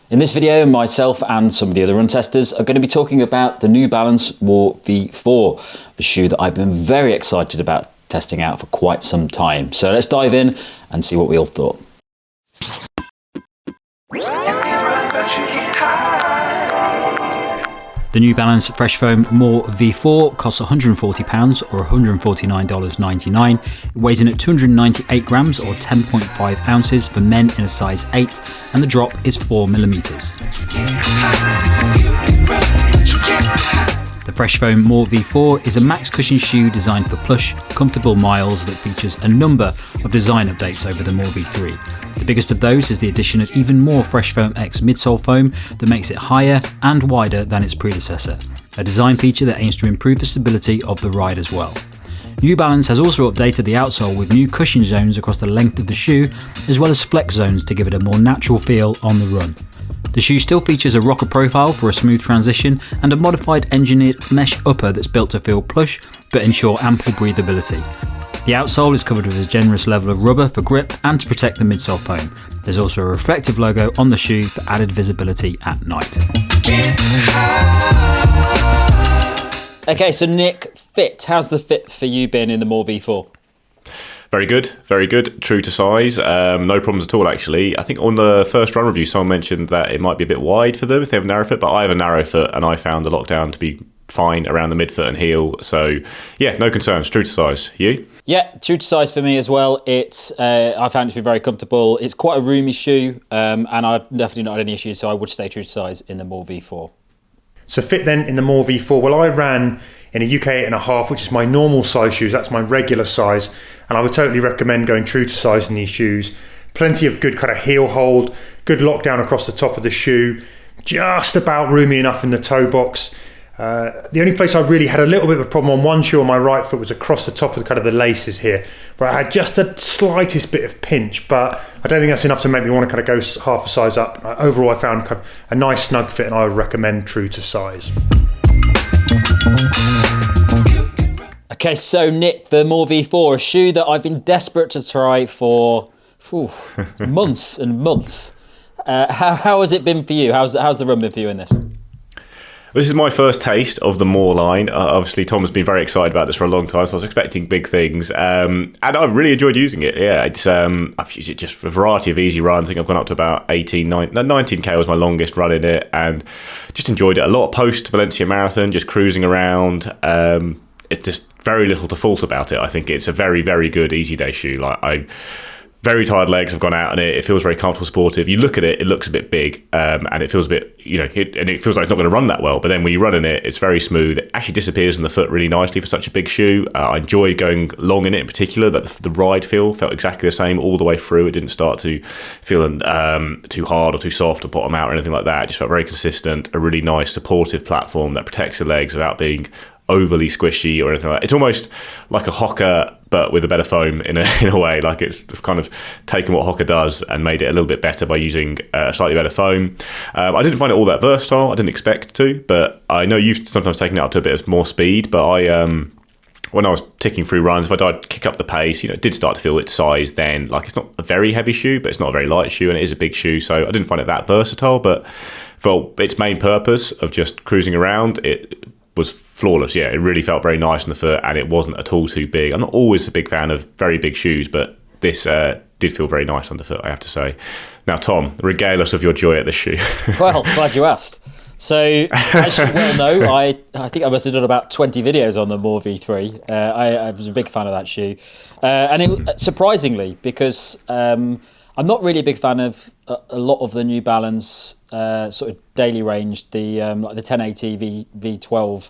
In this video, myself and some of the other run testers are going to be talking about the New Balance More V4, a shoe that I've been very excited about testing out for quite some time. So let's dive in and see what we all thought. The New Balance Fresh Foam More V4 costs £140 or $149.99. It weighs in at 298 grams or 10.5 ounces for men in a size 8, and the drop is 4mm. The Fresh Foam More V4 is a max cushion shoe designed for plush, comfortable miles that features a number of design updates over the More V3. The biggest of those is the addition of even more Fresh Foam X midsole foam that makes it higher and wider than its predecessor, a design feature that aims to improve the stability of the ride as well. New Balance has also updated the outsole with new cushion zones across the length of the shoe, as well as flex zones to give it a more natural feel on the run. The shoe still features a rocker profile for a smooth transition and a modified engineered mesh upper that's built to feel plush but ensure ample breathability. The outsole is covered with a generous level of rubber for grip and to protect the midsole foam. There's also a reflective logo on the shoe for added visibility at night. Okay, so Nick, fit. How's the fit for you been in the More V4? Very good, true to size, no problems at all actually. I think on the first run review someone mentioned that it might be a bit wide for them if they have a narrow foot, but I have a narrow foot and I found the lockdown to be fine around the midfoot and heel, so yeah, no concerns, true to size. You? Yeah, true to size for me as well. It's I found it to be very comfortable. It's quite a roomy shoe, and I've definitely not had any issues, so I would stay true to size in the More V4. So fit then in the More V4, well I ran in a UK 8.5, which is my normal size shoes, that's my regular size, and I would totally recommend going true to size in these shoes. Plenty of good kind of heel hold, good lockdown across the top of the shoe, just about roomy enough in the toe box. The only place I really had a little bit of a problem on one shoe on my right foot was across the top of kind of the laces here, where I had just the slightest bit of pinch, but I don't think that's enough to make me want to kind of go half a size up. Overall, I found kind of a nice snug fit, and I would recommend true to size. Okay, so Nick, the More V4, a shoe that I've been desperate to try for months and months. How has it been for you? How's the run been for you in this? This is my first taste of the More line. Obviously, Tom has been very excited about this for a long time, so I was expecting big things. And I've really enjoyed using it. Yeah, I've used it just for a variety of easy runs. I think I've gone up to about 19K was my longest run in it, and just enjoyed it a lot post Valencia Marathon, just cruising around. It's just very little to fault about it. I think it's a very, very good easy day shoe. Very tired legs have gone out on it. It feels very comfortable, sportive. You look at it, it looks a bit big, and it feels a bit, and it feels like it's not going to run that well. But then when you run in it, it's very smooth. It actually disappears in the foot really nicely for such a big shoe. I enjoyed going long in it in particular. That the ride felt exactly the same all the way through. It didn't start to feel too hard or too soft or bottom out or anything like that. It just felt very consistent. A really nice supportive platform that protects the legs without being overly squishy or anything like that. It's almost like a Hoka but with a better foam in a way. Like it's kind of taken what Hoka does and made it a little bit better by using a slightly better foam. I didn't find it all that versatile. I didn't expect to, but I know you've sometimes taken it up to a bit of more speed, but when I was ticking through runs, if I did kick up the pace, it did start to feel its size then. Like it's not a very heavy shoe, but it's not a very light shoe, and it is a big shoe, so I didn't find it that versatile, but for its main purpose of just cruising around, it was flawless. Yeah, it really felt very nice on the foot, and it wasn't at all too big. I'm not always a big fan of very big shoes, but this did feel very nice underfoot, I have to say. Now, Tom, regale us of your joy at this shoe. Well, glad you asked. So, as you well know, I think I must have done about 20 videos on the More V3. I was a big fan of that shoe. And it surprisingly, because I'm not really a big fan of a lot of the New Balance sort of daily range, the like the 1080 V12.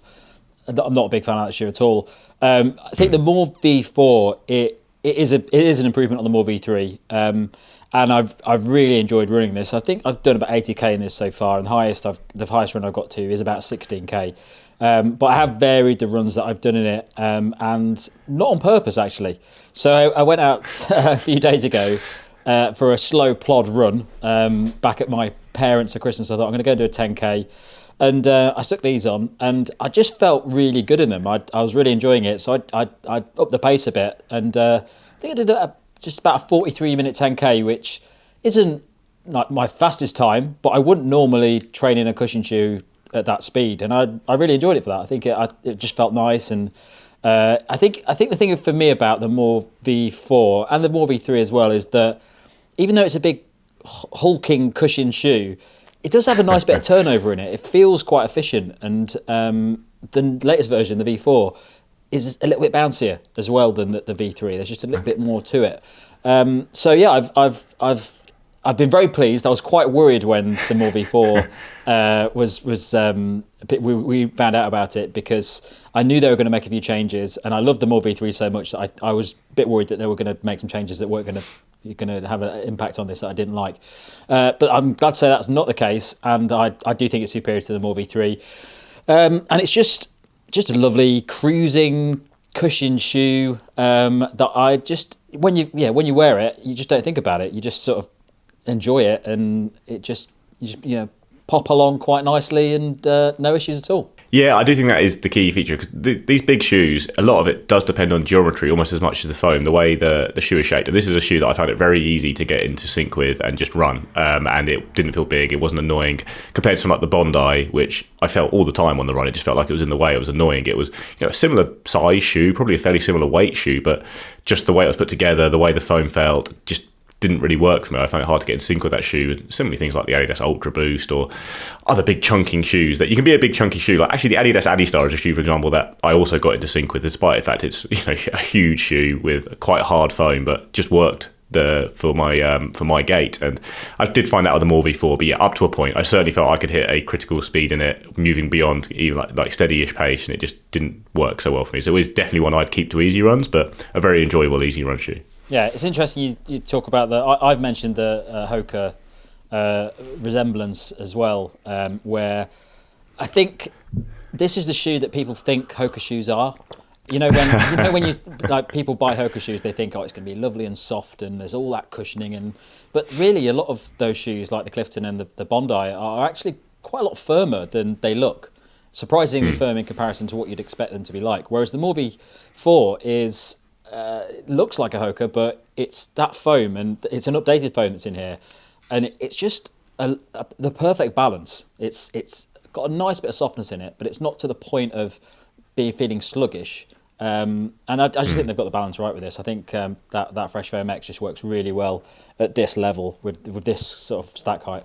I'm not a big fan of that shoe at all. I think the More V4 it is an improvement on the More V3, and I've really enjoyed running this. I think I've done about 80k in this so far, and the highest run I've got to is about 16k. But I have varied the runs that I've done in it, and not on purpose actually. So I went out a few days ago for a slow plod run back at my parents for Christmas. I thought I'm going to go do a 10k, and I stuck these on, and I just felt really good in them. I was really enjoying it, so I upped the pace a bit, and I think I did just about a 43-minute 10k, which isn't like my fastest time, but I wouldn't normally train in a cushion shoe at that speed, and I really enjoyed it for that. I think it just felt nice, and I think the thing for me about the More V4 and the More V3 as well is that even though it's a big hulking cushion shoe, it does have a nice bit of turnover in it. It feels quite efficient, and the latest version, the V4, is a little bit bouncier as well than the V3. There's just a little bit more to it. So yeah, I've been very pleased. I was quite worried when the More V4 was we found out about it, because I knew they were going to make a few changes, and I loved the More V3 so much that I was a bit worried that they were going to make some changes that weren't going to have an impact on this that I didn't like. But I'm glad to say that's not the case, and I do think it's superior to the More V3. And it's just a lovely cruising cushion shoe that I just when you wear it, you just don't think about it. You just sort of enjoy it, and you just pop along quite nicely, and no issues at all. Yeah, I do think that is the key feature, because these big shoes, a lot of it does depend on geometry almost as much as the foam, the way the shoe is shaped. And this is a shoe that I found it very easy to get into sync with and just run. And it didn't feel big, it wasn't annoying, compared to something like the Bondi, which I felt all the time on the run. It just felt like it was in the way, it was annoying. It was a similar size shoe, probably a fairly similar weight shoe, but just the way it was put together, the way the foam felt, just didn't really work for me. I found it hard to get in sync with that shoe. And similarly, things like the Adidas Ultra Boost or other big chunking shoes that you can be a big chunky shoe. Like actually, the Adidas Adistar is a shoe, for example, that I also got into sync with, despite the fact it's a huge shoe with quite hard foam, but just worked for my gait. And I did find that with the More V4, but yeah, up to a point, I certainly felt I could hit a critical speed in it, moving beyond even like steady-ish pace, and it just didn't work so well for me. So it was definitely one I'd keep to easy runs, but a very enjoyable easy run shoe. Yeah, it's interesting you talk about I've mentioned the Hoka resemblance as well, where I think this is the shoe that people think Hoka shoes are. When you like people buy Hoka shoes, they think, it's going to be lovely and soft, and there's all that cushioning, but really a lot of those shoes, like the Clifton and the Bondi, are actually quite a lot firmer than they look. Surprisingly firm in comparison to what you'd expect them to be like. Whereas the More V4 is. Looks like a Hoka, but it's that foam, and it's an updated foam that's in here, and it's just the perfect balance. It's got a nice bit of softness in it, but it's not to the point of feeling sluggish. And I just think they've got the balance right with this. I think that Fresh Foam X just works really well at this level with this sort of stack height.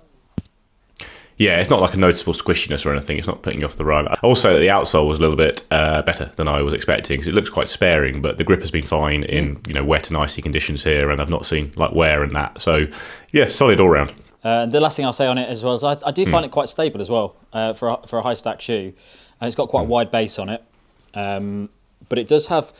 Yeah, it's not like a noticeable squishiness or anything. It's not putting you off the run. Also, the outsole was a little bit better than I was expecting, because it looks quite sparing, but the grip has been fine in wet and icy conditions here, and I've not seen like wear in that. So yeah, solid all round. The last thing I'll say on it as well is I do find it quite stable as well for a high stack shoe, and it's got quite a wide base on it, but it does have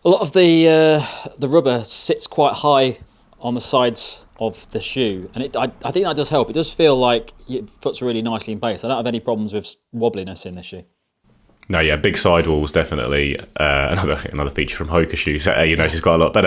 a lot of the rubber sits quite high on the sides of the shoe, and I think that does help. It does feel like your foot's really nicely in place. I don't have any problems with wobbliness in this shoe. No, yeah, big sidewalls definitely another feature from Hoka shoes. You notice quite a lot, but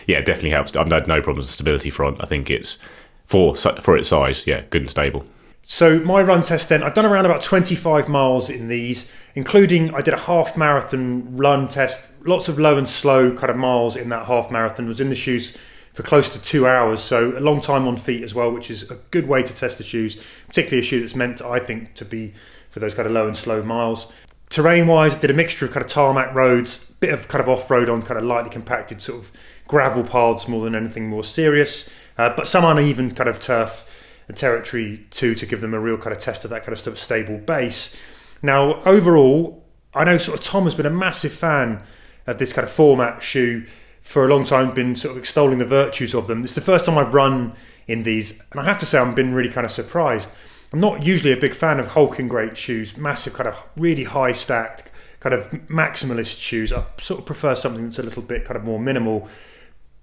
yeah, definitely helps. I've had no problems with stability front. I think it's for its size, yeah, good and stable. So my run test then, I've done around about 25 miles in these, including I did a half marathon run test, lots of low and slow kind of miles in that half marathon. Was in the shoes for close to 2 hours, so a long time on feet as well, which is a good way to test the shoes, particularly a shoe that's meant, I think, to be for those kind of low and slow miles. Terrain-wise, I did a mixture of kind of tarmac roads, bit of kind of off-road on kind of lightly compacted sort of gravel paths more than anything more serious, but some uneven kind of turf and territory too, to give them a real kind of test of that kind of sort of stable base. Now, overall, I know sort of Tom has been a massive fan of this kind of format shoe for a long time, been sort of extolling the virtues of them. It's the first time I've run in these, and I have to say I've been really kind of surprised. I'm not usually a big fan of hulking great shoes, massive kind of really high stacked kind of maximalist shoes. I sort of prefer something that's a little bit kind of more minimal,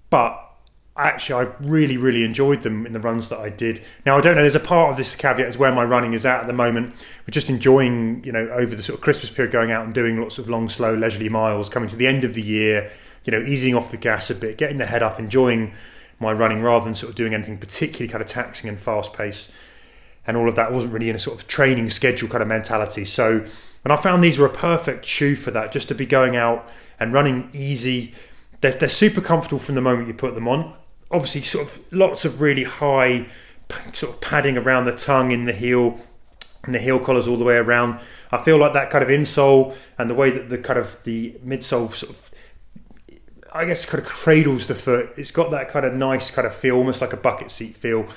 but actually I really, really enjoyed them in the runs that I did. Now, I don't know, there's a part of this caveat is where my running is at the moment. We're just enjoying, over the sort of Christmas period, going out and doing lots of long, slow, leisurely miles, coming to the end of the year, easing off the gas a bit, getting the head up, enjoying my running rather than sort of doing anything particularly kind of taxing and fast pace. And all of that wasn't really in a sort of training schedule kind of mentality. So, and I found these were a perfect shoe for that, just to be going out and running easy. They're super comfortable from the moment you put them on. Obviously, sort of lots of really high sort of padding around the tongue in the heel, and the heel collars all the way around. I feel like that kind of insole and the way that the midsole sort of, I guess, kind of cradles the foot. It's got that kind of nice kind of feel, almost like a bucket seat feel.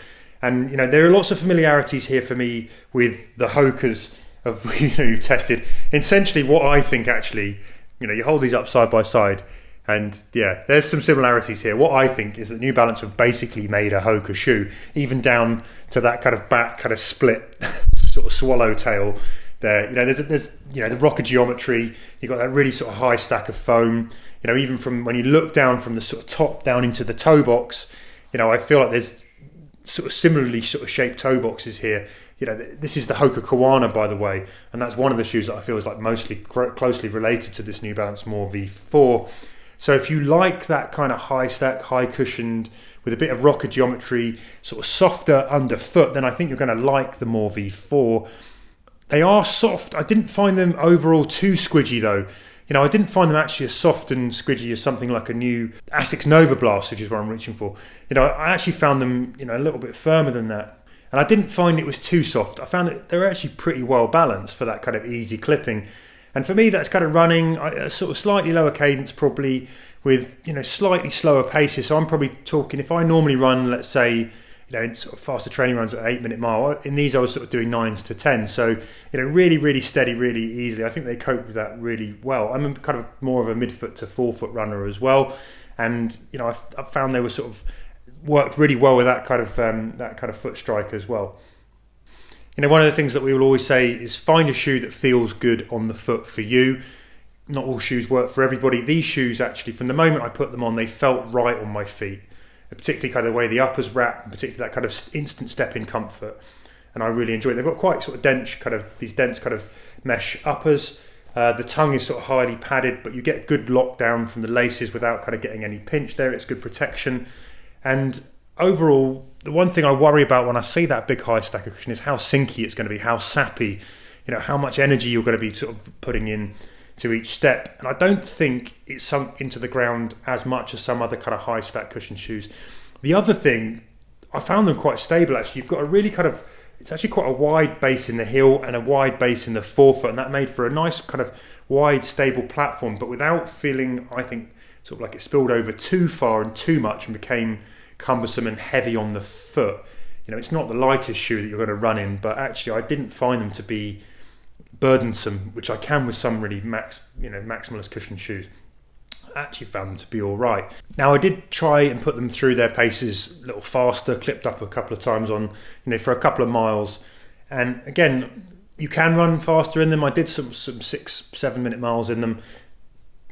And there are lots of familiarities here for me with the Hokas of you've tested. Essentially, what I think actually, you hold these up side by side, and yeah, there's some similarities here. What I think is that New Balance have basically made a Hoka shoe, even down to that kind of back kind of split sort of swallowtail there. There's the rocker geometry. You've got that really sort of high stack of foam. Even from when you look down from the sort of top down into the toe box, I feel like there's sort of similarly sort of shaped toe boxes here. This is the Hoka Kawana, by the way, and that's one of the shoes that I feel is like mostly closely related to this New Balance More V4. So if you like that kind of high stack, high cushioned, with a bit of rocker geometry, sort of softer underfoot, then I think you're going to like the More V4. They are soft. I didn't find them overall too squidgy though. I didn't find them actually as soft and squidgy as something like a new Asics Nova Blast, which is what I'm reaching for. I actually found them, a little bit firmer than that. And I didn't find it was too soft. I found that they were actually pretty well balanced for that kind of easy clipping. And for me, that's kind of running a sort of slightly lower cadence, probably with, slightly slower paces. So I'm probably talking, if I normally run, let's say, in sort of faster training runs at 8 minute mile, in these I was sort of doing 9s to 10. So, really, really steady, really easily. I think they cope with that really well. I'm kind of more of a midfoot to forefoot runner as well. And, I found they were sort of worked really well with that kind of foot strike as well. One of the things that we will always say is find a shoe that feels good on the foot for you. Not all shoes work for everybody. These shoes actually, from the moment I put them on, they felt right on my feet. Particularly kind of the way the uppers wrap, and particularly that kind of instant step-in comfort. And I really enjoy it. They've got quite sort of dense kind of mesh uppers. The tongue is sort of highly padded, but you get good lockdown from the laces without kind of getting any pinch there. It's good protection. And overall, the one thing I worry about when I see that big high stack of cushion is how sinky it's going to be, how sappy, how much energy you're going to be sort of putting in to each step. And I don't think it's sunk into the ground as much as some other kind of high stack cushion shoes. The other thing, I found them quite stable actually. You've got a really kind of, it's actually quite a wide base in the heel and a wide base in the forefoot, and that made for a nice kind of wide stable platform, but without feeling, I think, sort of like it spilled over too far and too much and became cumbersome and heavy on the foot. It's not the lightest shoe that you're going to run in, but actually I didn't find them to be burdensome, which I can with some really maximalist cushion shoes. I actually found them to be all right. Now I did try and put them through their paces a little faster, clipped up a couple of times on, for a couple of miles. And again, you can run faster in them. I did some 6-7 minute miles in them,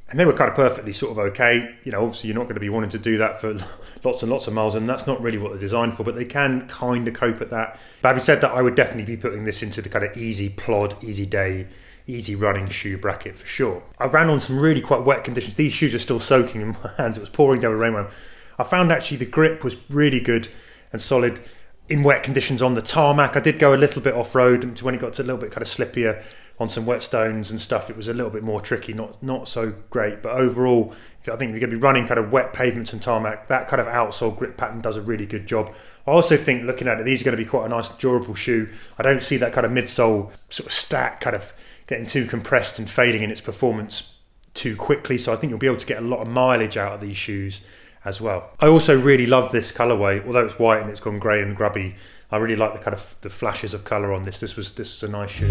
and they were kind of perfectly sort of okay. Obviously you're not going to be wanting to do that for lots and lots of miles, and that's not really what they're designed for, but they can kind of cope at that. But having said that, I would definitely be putting this into the kind of easy plod, easy day, easy running shoe bracket for sure. I ran on some really quite wet conditions. These shoes are still soaking in my hands. It was pouring down with rain. I found actually the grip was really good and solid in wet conditions on the tarmac. I did go a little bit off-road, and when it got to a little bit kind of slippier on some wet stones and stuff, it was a little bit more tricky, not so great. But overall, I think if you're going to be running kind of wet pavements and tarmac, that kind of outsole grip pattern does a really good job. I also think, looking at it, these are going to be quite a nice durable shoe. I don't see that kind of midsole sort of stack kind of getting too compressed and fading in its performance too quickly. So I think you'll be able to get a lot of mileage out of these shoes as well. I also really love this colourway, although it's white and it's gone grey and grubby. I really like the kind of the flashes of colour on this. This is a nice shoe.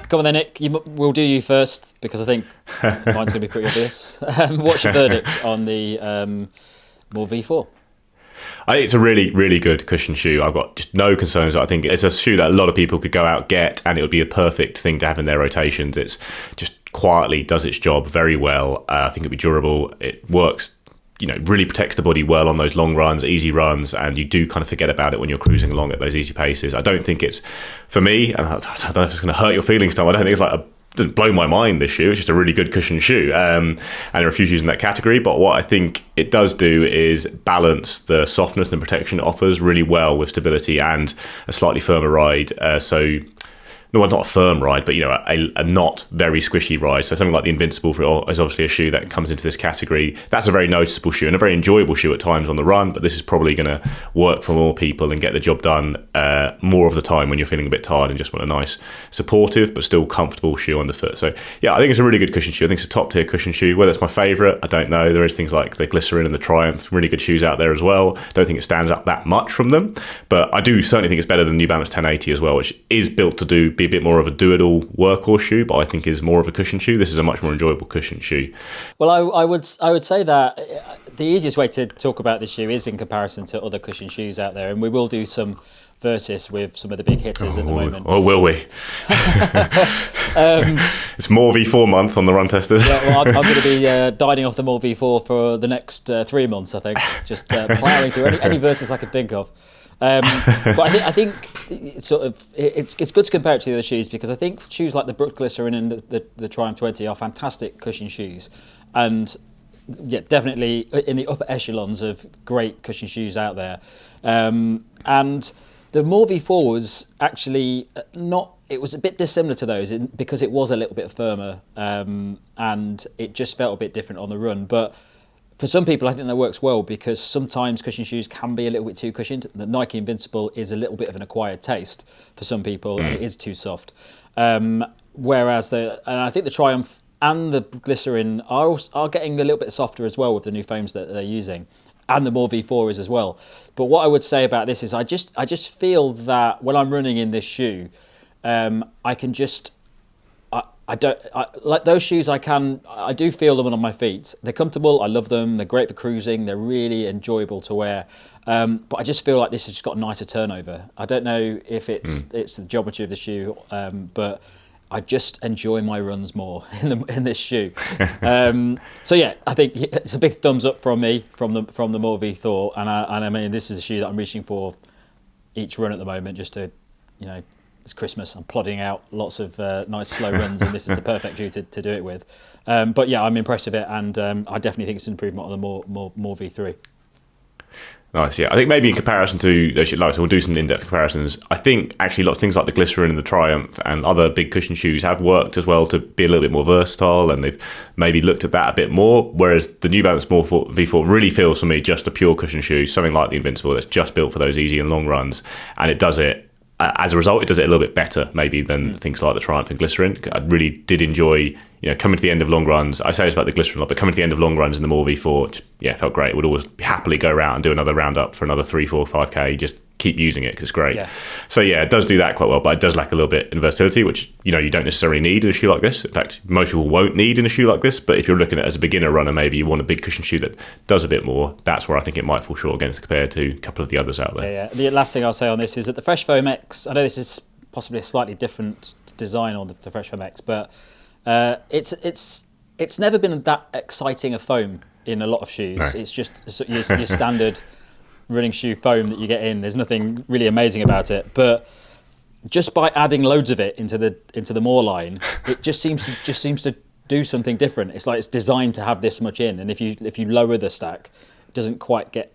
Come on then, Nick. We'll do you first because I think mine's going to be pretty obvious. What's your verdict on the More V4? I think it's a really, really good cushion shoe. I've got just no concerns. I think it's a shoe that a lot of people could go out, get, and it would be a perfect thing to have in their rotations. It's just quietly does its job very well. I think it'd be durable. It works, really protects the body well on those long runs, easy runs, and you do kind of forget about it when you're cruising along at those easy paces. I don't think it's, for me, and I don't know if it's going to hurt your feelings, Tom, I don't think it's like doesn't blow my mind, this shoe. It's just a really good cushion shoe, and there are a few shoes in that category, but what I think it does do is balance the softness and protection it offers really well with stability and a slightly firmer ride. So no, not a firm ride, but a not very squishy ride. So something like the Invincible is obviously a shoe that comes into this category. That's a very noticeable shoe and a very enjoyable shoe at times on the run, but this is probably going to work for more people and get the job done more of the time when you're feeling a bit tired and just want a nice, supportive, but still comfortable shoe underfoot. So yeah, I think it's a really good cushion shoe. I think it's a top tier cushion shoe. Whether it's my favourite, I don't know. There is things like the Glycerin and the Triumph, really good shoes out there as well. Don't think it stands up that much from them, but I do certainly think it's better than New Balance 1080 as well, which is built to be a bit more of a do-it-all workhorse shoe, but I think is more of a cushion shoe. This is a much more enjoyable cushion shoe. Well, I would say that the easiest way to talk about this shoe is in comparison to other cushion shoes out there, and we will do some versus with some of the big hitters at the moment. Oh, will we? It's more V4 month on the run testers. Yeah, well, I'm going to be dining off the more V4 for the next 3 months, I think. Just ploughing through any versus I could think of. But I think it's good to compare it to the other shoes, because I think shoes like the Brook Glycerin and the Triumph 20 are fantastic cushion shoes, and yeah, definitely in the upper echelons of great cushion shoes out there. And the More V4 was actually not. It was a bit dissimilar to those because it was a little bit firmer, and it just felt a bit different on the run. But for some people, I think that works well, because sometimes cushion shoes can be a little bit too cushioned. The Nike Invincible is a little bit of an acquired taste for some people, and it is too soft. Whereas and I think the Triumph and the Glycerin are getting a little bit softer as well with the new foams that they're using, and the More V4 is as well. But what I would say about this is I just feel that when I'm running in this shoe, I can just. I like those shoes. I do feel them on my feet. They're comfortable. I love them. They're great for cruising. They're really enjoyable to wear. But I just feel like this has just got a nicer turnover. I don't know if it's the geometry of the shoe, but I just enjoy my runs more in this shoe. So yeah, I think it's a big thumbs up from me from the More V4, and I mean, this is a shoe that I'm reaching for each run at the moment, just to, it's Christmas. I'm plodding out lots of nice slow runs, and this is the perfect shoe to do it with. But yeah, I'm impressed with it, and I definitely think it's an improvement on the more V3. Nice, yeah. I think maybe in comparison to those, like, so we'll do some in-depth comparisons. I think actually lots of things like the Glycerin and the Triumph and other big cushion shoes have worked as well to be a little bit more versatile, and they've maybe looked at that a bit more. Whereas the New Balance More V4 really feels for me just a pure cushion shoe, something like the Invincible that's just built for those easy and long runs, and it does it. As a result, it does it a little bit better maybe than things like the Triumph and Glycerin. I really did enjoy, coming to the end of long runs. I say this about the Glycerin a lot, but coming to the end of long runs in the More V4, it felt great. Would always happily go around and do another roundup for another 3, 4, 5K. Just keep using it because it's great. Yeah. So yeah, it does do that quite well, but it does lack a little bit in versatility, which you don't necessarily need in a shoe like this. In fact, most people won't need in a shoe like this. But if you're looking at it as a beginner runner, maybe you want a big cushion shoe that does a bit more. That's where I think it might fall short against compared to a couple of the others out there. Yeah. The last thing I'll say on this is that the Fresh Foam X, I know this is possibly a slightly different design on the Fresh Foam X, but it's never been that exciting a foam in a lot of shoes. No. It's just your standard running shoe foam that you get in. There's nothing really amazing about it, but just by adding loads of it into the More line, it just seems to do something different. It's like it's designed to have this much in, and if you lower the stack, it doesn't quite get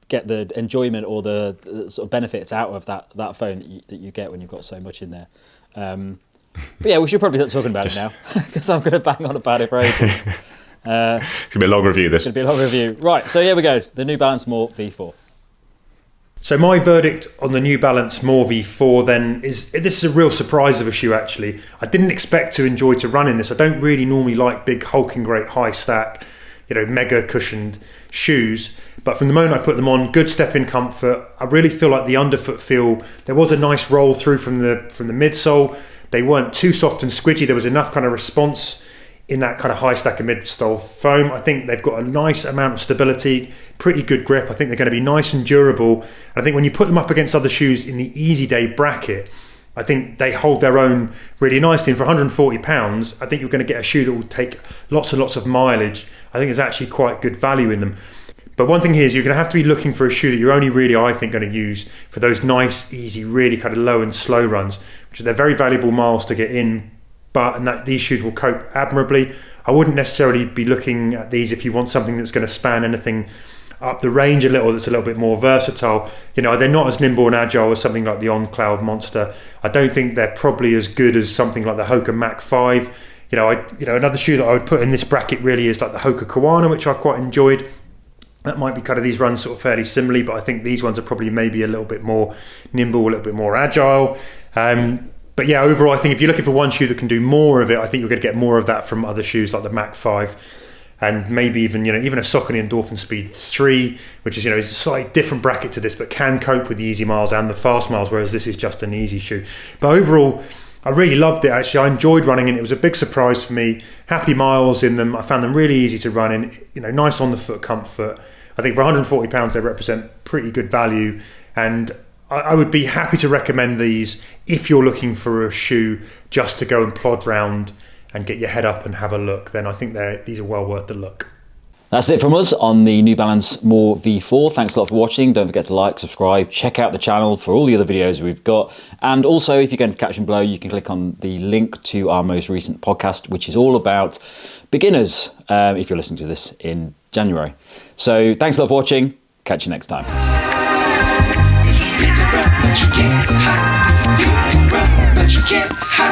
the enjoyment or the sort of benefits out of that foam that you get when you've got so much in there. But yeah, we should probably start talking about it now, because I'm going to bang on about it for ages. It's going to be a long review, this. It's going to be a long review. Right, so here we go. The New Balance More V4. So my verdict on the New Balance More V4 then is, this is a real surprise of a shoe actually. I didn't expect to enjoy to run in this. I don't really normally like big hulking great high stack, mega cushioned shoes. But from the moment I put them on, good step in comfort. I really feel like the underfoot feel, there was a nice roll through from the midsole. They weren't too soft and squidgy. There was enough kind of response in that kind of high stack of midsole foam. I think they've got a nice amount of stability, pretty good grip. I think they're going to be nice and durable. I think when you put them up against other shoes in the easy day bracket, I think they hold their own really nicely. And for £140, I think you're going to get a shoe that will take lots and lots of mileage. I think there's actually quite good value in them. But one thing here is you're going to have to be looking for a shoe that you're only really, I think, going to use for those nice, easy, really kind of low and slow runs, which they're very valuable miles to get in. And that these shoes will cope admirably. I wouldn't necessarily be looking at these if you want something that's going to span anything up the range a little, that's a little bit more versatile. You know, they're not as nimble and agile as something like the On Cloud Monster. I don't think they're probably as good as something like the Hoka Mach 5. You know, another shoe that I would put in this bracket really is like the Hoka Kawana, which I quite enjoyed. That might be kind of, these run sort of fairly similarly, but I think these ones are probably maybe a little bit more nimble, a little bit more agile. But yeah, overall, I think if you're looking for one shoe that can do more of it, I think you're going to get more of that from other shoes like the Mach 5, and maybe even, you know, even a Saucony Endorphin Speed 3, which is, you know, is a slightly different bracket to this, but can cope with the easy miles and the fast miles, whereas this is just an easy shoe. But overall, I really loved it, actually. I enjoyed running in it. It was a big surprise for me. Happy miles in them. I found them really easy to run in, you know, nice on the foot comfort. I think for £140 they represent pretty good value, and I would be happy to recommend these if you're looking for a shoe just to go and plod round and get your head up and have a look. Then I think these are well worth the look. That's it from us on the New Balance More V4. Thanks a lot for watching. Don't forget to like, subscribe, check out the channel for all the other videos we've got. And also, if you go into the caption below, you can click on the link to our most recent podcast, which is all about beginners, if you're listening to this in January. So thanks a lot for watching. Catch you next time. You can run, but you can't hide.